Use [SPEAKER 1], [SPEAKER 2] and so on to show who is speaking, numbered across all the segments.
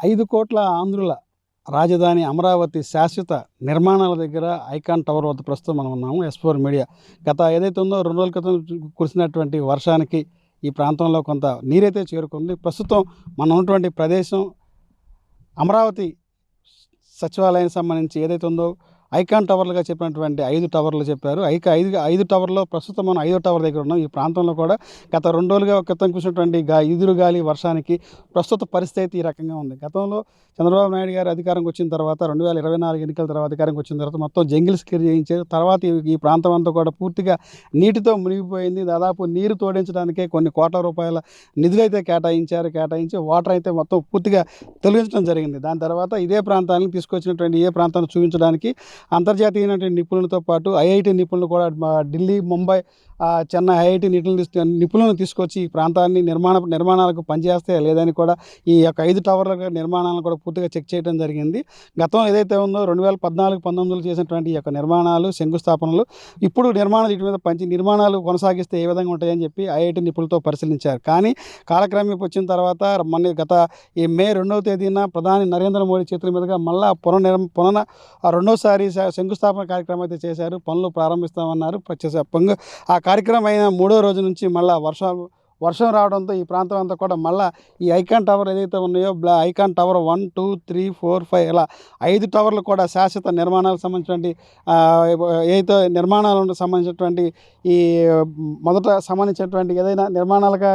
[SPEAKER 1] 5 కోట్ల ఆంధ్రుల రాజధాని అమరావతి శాశ్వత నిర్మాణాల దగ్గర ఐకాన్ టవర్ వద్ద ప్రస్తుతం మనం ఉన్నాము. S4 మీడియా గత ఏదైతే ఉందో 2 రోజుల క్రితం కురిసినటువంటి వర్షానికి ఈ ప్రాంతంలో కొంత నీరైతే చేరుకుంది. ప్రస్తుతం మనం ఉన్నటువంటి ప్రదేశం అమరావతి సచివాలయానికి సంబంధించి ఏదైతే ఉందో ఐకాన్ టవర్లుగా చెప్పినటువంటి 5 టవర్లు చెప్పారు. ఐదు టవర్లో ప్రస్తుతం మనం 5వ టవర్ దగ్గర ఉన్నాం. ఈ ప్రాంతంలో కూడా గత 2 రోజులుగా క్రితం కురిసినటువంటి ఈదురు గాలి వర్షానికి ప్రస్తుత పరిస్థితి ఈ రకంగా ఉంది. గతంలో చంద్రబాబు నాయుడు గారు అధికారంకి వచ్చిన తర్వాత 2024 ఎన్నికల తర్వాత అధికారంకి వచ్చిన తర్వాత మొత్తం జంగిల్స్ క్లియర్ చేయించారు. తర్వాత ఈ ప్రాంతం అంతా కూడా పూర్తిగా నీటితో మునిగిపోయింది. దాదాపు నీరు తోడించడానికే కొన్ని కోట్ల రూపాయల నిధులైతే కేటాయించి వాటర్ అయితే మొత్తం పూర్తిగా తొలగించడం జరిగింది. దాని తర్వాత ఇదే ప్రాంతాలను తీసుకొచ్చినటువంటి ప్రాంతాన్ని చూపించడానికి అంతర్జాతీయ నిపుణులతో పాటు ఐఐటి నిపుణులు కూడా ఢిల్లీ, ముంబై, చెన్నై ఐఐటి నిపుణులను తీసుకొచ్చి ఈ ప్రాంతాన్ని నిర్మాణాలకు పనిచేస్తే లేదని కూడా ఈ యొక్క 5 టవర్ల నిర్మాణాలను కూడా పూర్తిగా చెక్ చేయడం జరిగింది. గతం ఏదైతే ఉందో 2014-19లో చేసినటువంటి ఈ యొక్క నిర్మాణాలు, శంకుస్థాపనలు ఇప్పుడు వీటి మీద నిర్మాణాలు కొనసాగిస్తే ఏ విధంగా ఉంటాయని చెప్పి ఐఐటి నిపుణులతో పరిశీలించారు. కానీ కాలక్రమేపీ వచ్చిన తర్వాత గత ఈ మే 2వ తేదీన ప్రధాని నరేంద్ర మోడీ చేతుల మీదుగా మళ్ళా రెండోసారి శంకుస్థాపన కార్యక్రమం అయితే చేశారు. పనులు ప్రారంభిస్తామన్నారు. ఆ కార్యక్రమం అయిన 3వ రోజు నుంచి మళ్ళీ వర్షం రావడంతో ఈ ప్రాంతం అంతా కూడా మళ్ళీ ఈ ఐకాన్ టవర్ ఏదైతే ఉన్నాయో ఐకాన్ టవర్ 1, 2, 3, 4, 5 ఇలా 5 టవర్లు కూడా శాశ్వత నిర్మాణాలకు సంబంధించినటువంటి ఏదైతే నిర్మాణాలకు సంబంధించినటువంటి ఈ మొదట సంబంధించినటువంటి ఏదైనా నిర్మాణాలుగా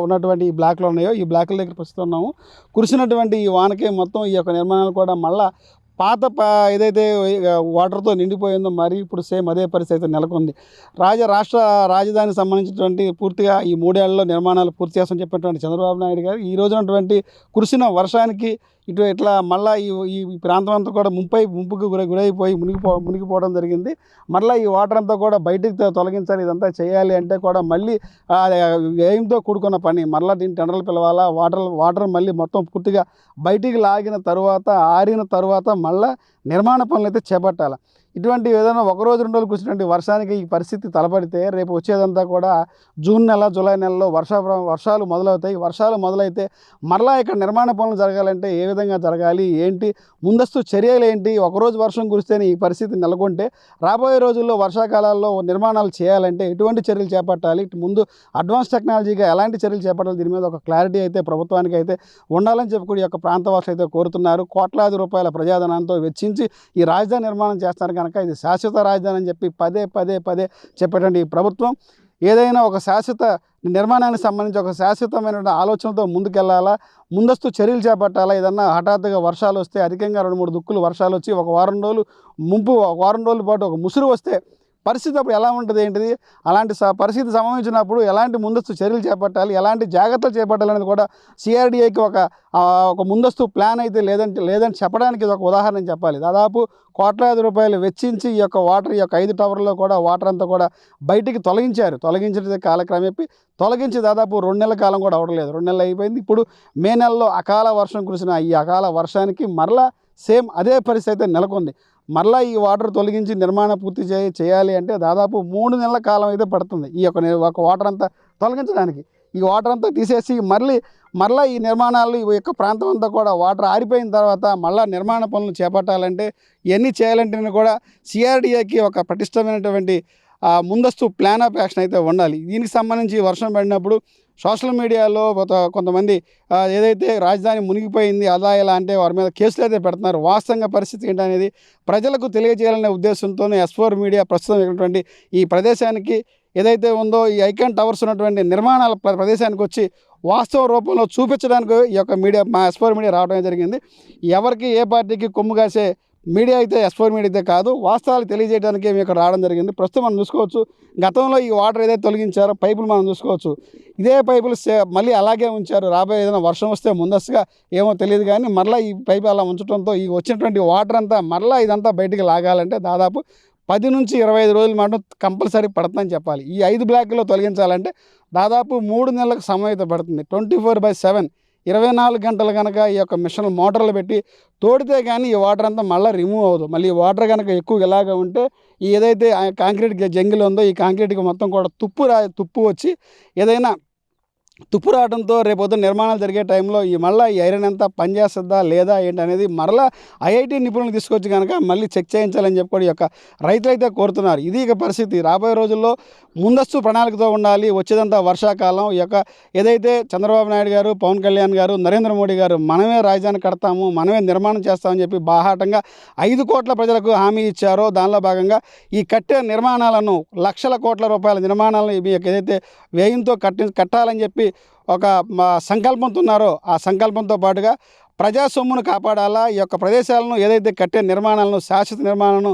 [SPEAKER 1] ఉన్నటువంటి ఈ బ్లాక్లు ఉన్నాయో ఈ బ్లాక్ల దగ్గర ప్రస్తుతం ఉన్నాము. కురిసినటువంటి ఈ వానకే మొత్తం ఈ యొక్క నిర్మాణాలు కూడా మళ్ళీ ఏదైతే వాటర్తో నిండిపోయిందో మరి ఇప్పుడు సేమ్ అదే పరిస్థితి నెలకొంది. రాష్ట్ర రాజధానికి సంబంధించినటువంటి పూర్తిగా ఈ 3 ఏళ్లలో నిర్మాణాలు పూర్తి చేస్తామని చెప్పినటువంటి చంద్రబాబు నాయుడు గారు ఈ రోజునటువంటి కురిసిన వర్షానికి ఇట్లా మళ్ళీ ఈ ప్రాంతం అంతా కూడా ముంపుకు గురైపోయి మునిగిపోవడం జరిగింది. మళ్ళీ ఈ వాటర్ అంతా కూడా బయటికి తొలగించాలి. ఇదంతా చేయాలి అంటే కూడా మళ్ళీ వ్యయంతో కూడుకున్న పని. మళ్ళీ దీన్ని టెండర్లు పిలవాలా, వాటర్ మళ్ళీ మొత్తం పూర్తిగా బయటికి లాగిన తరువాత ఆరిన తరువాత మళ్ళీ నిర్మాణ పనులు అయితే చేపట్టాలి. ఇటువంటి ఏదైనా 1 రోజు 2 రోజులు కురిసినటువంటి వర్షానికి ఈ పరిస్థితి తలపడితే రేపు వచ్చేదంతా కూడా జూన్ నెల, జూలై నెలలో వర్షాలు మొదలవుతాయి. వర్షాలు మొదలైతే మరలా ఇక్కడ నిర్మాణ పనులు జరగాలంటే ఏ విధంగా జరగాలి, ఏంటి ముందస్తు చర్యలు ఏంటి? 1 రోజు వర్షం కురిస్తేనే ఈ పరిస్థితి నెలకొంటే రాబోయే రోజుల్లో వర్షాకాలాల్లో నిర్మాణాలు చేయాలంటే ఎటువంటి చర్యలు చేపట్టాలి, ముందు అడ్వాన్స్ టెక్నాలజీగా ఎలాంటి చర్యలు చేపట్టాలి, దీని మీద ఒక క్లారిటీ అయితే ప్రభుత్వానికి అయితే ఉండాలని చెప్పి కూడా ఈ యొక్క ప్రాంతవాసులు అయితే కోరుతున్నారు. కోట్లాది రూపాయల ప్రజాధనంతో వెచ్చించి ఈ రాజధాని నిర్మాణం చేస్తారు కనుక ఇది శాశ్వత రాజధాని అని చెప్పి పదే చెప్పేటువంటి ఈ ప్రభుత్వం ఏదైనా ఒక శాశ్వత నిర్మాణానికి సంబంధించి ఒక శాశ్వతమైన ఆలోచనతో ముందుకెళ్లాలా, ముందస్తు చర్యలు చేపట్టాలా. ఏదన్నా హఠాత్తుగా వర్షాలు వస్తే అధికంగా 2-3 దుక్కులు వర్షాలు వచ్చి ఒక వారం రోజుల పాటు ఒక ముసురు వస్తే పరిస్థితి అప్పుడు ఎలా ఉంటుంది, ఏంటిది? అలాంటి పరిస్థితి సంభవించినప్పుడు ఎలాంటి ముందస్తు చర్యలు చేపట్టాలి, ఎలాంటి జాగ్రత్తలు చేపట్టాలి అనేది కూడా సిఆర్డీఏకి ఒక ముందస్తు ప్లాన్ అయితే లేదని చెప్పడానికి ఇది ఒక ఉదాహరణ చెప్పాలి. దాదాపు కోట్లాది రూపాయలు వెచ్చించి ఈ యొక్క 5 టవర్లో కూడా వాటర్ అంతా కూడా బయటికి తొలగించిన కాలక్రమేపీ తొలగించి దాదాపు 2 నెలల కాలం కూడా అవడలేదు. 2 నెలలు అయిపోయింది. ఇప్పుడు మే నెలలో అకాల వర్షం కురిసిన ఈ అకాల వర్షానికి మరలా సేమ్ అదే పరిస్థితి నెలకొంది. మరలా ఈ వాటర్ తొలగించి నిర్మాణం పూర్తి చేయాలి అంటే దాదాపు 3 నెలల కాలం అయితే పడుతుంది. ఈ యొక్క వాటర్ అంతా తొలగించడానికి ఈ వాటర్ అంతా తీసేసి మరలా ఈ నిర్మాణాలు ఈ యొక్క ప్రాంతం అంతా కూడా వాటర్ ఆరిపోయిన తర్వాత మళ్ళీ నిర్మాణ పనులు చేపట్టాలంటే ఇవన్నీ చేయాలంటే కూడా సిఆర్డీఏకి ఒక పటిష్టమైనటువంటి ముందస్తు ప్లాన్ ఆఫ్ యాక్షన్ అయితే ఉండాలి. దీనికి సంబంధించి వర్షం పడినప్పుడు సోషల్ మీడియాలో కొంతమంది ఏదైతే రాజధాని మునిగిపోయింది అలా ఇలా అంటే వారి మీద కేసులు అయితే పెడుతున్నారు. వాస్తవంగా పరిస్థితి ఏంటనేది ప్రజలకు తెలియజేయాలనే ఉద్దేశంతోనే S4 మీడియా ప్రస్తుతం ఉన్నటువంటి ఈ ప్రదేశానికి ఏదైతే ఉందో ఈ ఐకాన్ టవర్స్ ఉన్నటువంటి నిర్మాణాల ప్రదేశానికి వచ్చి వాస్తవ రూపంలో చూపించడానికి ఈ యొక్క S4 మీడియా రావడం జరిగింది. ఎవరికి ఏ పార్టీకి కొమ్ము కాసే మీడియా అయితే S4 మీడియా అయితే కాదు, వాస్తవాలు తెలియజేయడానికి మేము ఇక్కడ రావడం జరిగింది. ప్రస్తుతం మనం చూసుకోవచ్చు గతంలో ఈ వాటర్ ఏదైతే తొలగించారో పైపులు మనం చూసుకోవచ్చు. ఇదే పైపులు మళ్ళీ అలాగే ఉంచారు. రాబోయే ఏదైనా వర్షం వస్తే ముందస్తుగా ఏమో తెలియదు కానీ మరలా ఈ పైపు అలా ఉంచడంతో ఈ వచ్చినటువంటి వాటర్ అంతా మరలా ఇదంతా బయటికి లాగాలంటే దాదాపు 10 నుంచి 25 రోజులు మాత్రం కంపల్సరీ పడుతుందని చెప్పాలి. ఈ 5 బ్లాక్లో తొలగించాలంటే దాదాపు 3 నెలలకు సమయం అయితే పడుతుంది. 24/7 24 గంటలు కనుక ఈ యొక్క మిషన్ మోటార్లు పెట్టి తోడితే కానీ ఈ వాటర్ అంతా మళ్ళీ రిమూవ్ అవ్వదు. మళ్ళీ ఈ వాటర్ కనుక ఎక్కువ ఇలాగ ఉంటే ఏదైతే కాంక్రీట్ జంగిల్ ఉందో ఈ కాంక్రీట్కి మొత్తం కూడా తుప్పు వచ్చి ఏదైనా తుప్పు రావడంతో రేపొద్దున నిర్మాణాలు జరిగే టైంలో మళ్ళీ ఈ ఐరన్ అంతా పనిచేస్తుందా లేదా ఏంటనేది మరలా ఐఐటీ నిపుణులు తీసుకొచ్చి కనుక మళ్ళీ చెక్ చేయించాలని చెప్పి కూడా ఈ యొక్క రైతులైతే కోరుతున్నారు. ఇది ఇక పరిస్థితి. రాబోయే రోజుల్లో ముందస్తు ప్రణాళికతో ఉండాలి. వచ్చేదంతా వర్షాకాలం. ఈ యొక్క ఏదైతే చంద్రబాబు నాయుడు గారు, పవన్ కళ్యాణ్ గారు, నరేంద్ర మోడీ గారు మనమే రాజధాని కడతాము, మనమే నిర్మాణం చేస్తామని చెప్పి బాహాటంగా 5 కోట్ల ప్రజలకు హామీ ఇచ్చారో దానిలో భాగంగా ఈ కట్టే నిర్మాణాలను లక్షల కోట్ల రూపాయల నిర్మాణాలను మీకు ఏదైతే వ్యయంతో కట్టాలని చెప్పి ఒక సంకల్పంతో ఉన్నారో ఆ సంకల్పంతో పాటుగా ప్రజా సొమ్మును కాపాడాలా, ఈ యొక్క ప్రదేశాలను ఏదైతే కట్టే నిర్మాణాలను శాశ్వత నిర్మాణాలను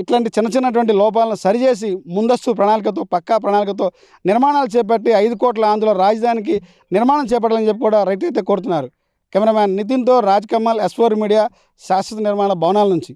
[SPEAKER 1] ఇట్లాంటి చిన్నటువంటి లోపాలను సరిచేసి ముందస్తు ప్రణాళికతో పక్కా ప్రణాళికతో నిర్మాణాలు చేపట్టి 5 కోట్ల ఆంధ్రలో రాజధానికి నిర్మాణం చేపట్టాలని చెప్పి కూడా రైతులైతే కోరుతున్నారు. కెమెరామ్యాన్ నితిన్తో రాజ్ కమల్, S4 మీడియా, శాశ్వత నిర్మాణ భవనాల నుంచి.